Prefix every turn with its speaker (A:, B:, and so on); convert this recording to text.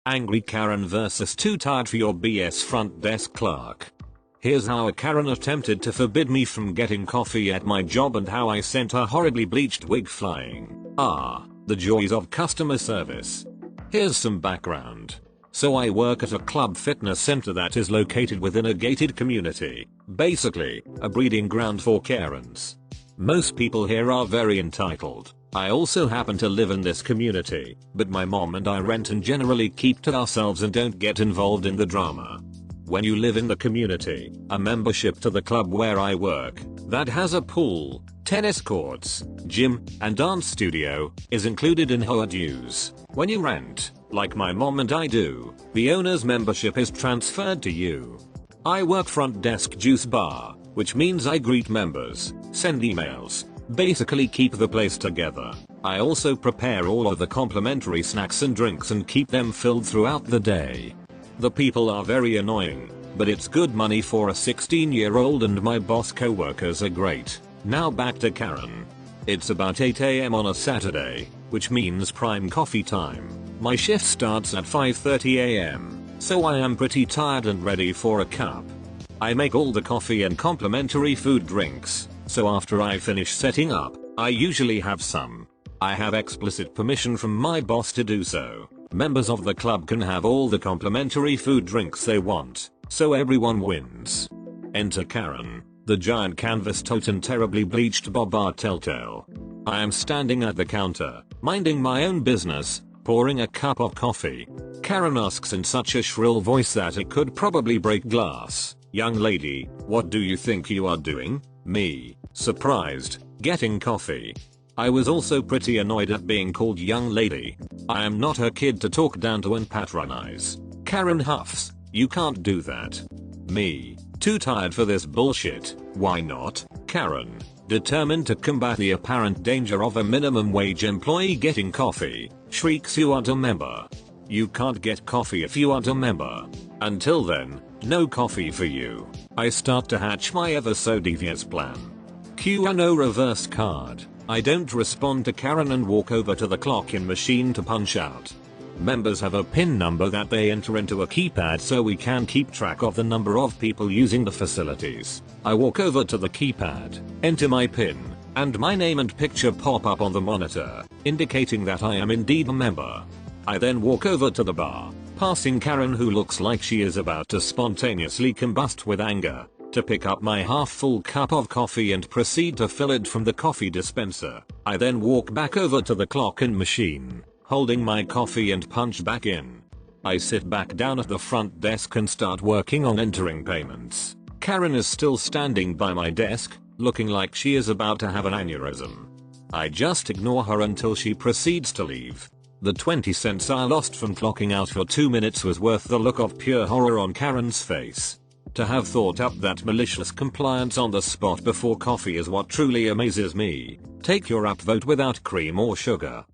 A: Angry Karen vs Too Tired for Your BS Front Desk Clerk. Here's how a Karen attempted to forbid me from getting coffee at my job and how I sent her horribly bleached wig flying. The joys of customer service. Here's some background. So I work at a club fitness center that is located within a gated community, basically a breeding ground for Karens. Most people here are very entitled. I also happen to live in this community, but my mom and I rent and generally keep to ourselves and don't get involved in the drama. When you live in the community, a membership to the club where I work, that has a pool, tennis courts, gym, and dance studio, is included in her dues. When you rent, like my mom and I do, the owner's membership is transferred to you. I work front desk juice bar, which means I greet members, send emails, basically keep the place together. I also prepare all of the complimentary snacks and drinks and keep them filled throughout the day. The people are very annoying, but it's good money for a 16-year-old and my boss co-workers are great. Now back to Karen. It's about 8 AM on a Saturday, which means prime coffee time. My shift starts at 5:30 AM, so I am pretty tired and ready for a cup. I make all the coffee and complimentary food drinks, so after I finish setting up, I usually have some. I have explicit permission from my boss to do so. Members of the club can have all the complimentary food drinks they want, so everyone wins. Enter Karen, the giant canvas tote and terribly bleached bob telltale. I am standing at the counter, minding my own business, pouring a cup of coffee. Karen asks in such a shrill voice that it could probably break glass, "Young lady, what do you think you are doing?" Me, surprised, getting coffee. I was also pretty annoyed at being called young lady. I am not her kid to talk down to and patronize. Karen huffs, "You can't do that." Me, too tired for this bullshit. "Why not?" Karen, determined to combat the apparent danger of a minimum wage employee getting coffee, shrieks, "You aren't a member. You can't get coffee if you aren't a member. Until then, no coffee for you." I start to hatch my ever so devious plan. Cue no reverse card. I don't respond to Karen and walk over to the clock-in machine to punch out. Members have a PIN number that they enter into a keypad so we can keep track of the number of people using the facilities. I walk over to the keypad, enter my PIN, and my name and picture pop up on the monitor, indicating that I am indeed a member. I then walk over to the bar, passing Karen, who looks like she is about to spontaneously combust with anger, to pick up my half-full cup of coffee and proceed to fill it from the coffee dispenser. I then walk back over to the clock-in machine, holding my coffee and punch back in. I sit back down at the front desk and start working on entering payments. Karen is still standing by my desk, looking like she is about to have an aneurysm. I just ignore her until she proceeds to leave. The 20 cents I lost from clocking out for 2 minutes was worth the look of pure horror on Karen's face. To have thought up that malicious compliance on the spot before coffee is what truly amazes me. Take your upvote without cream or sugar.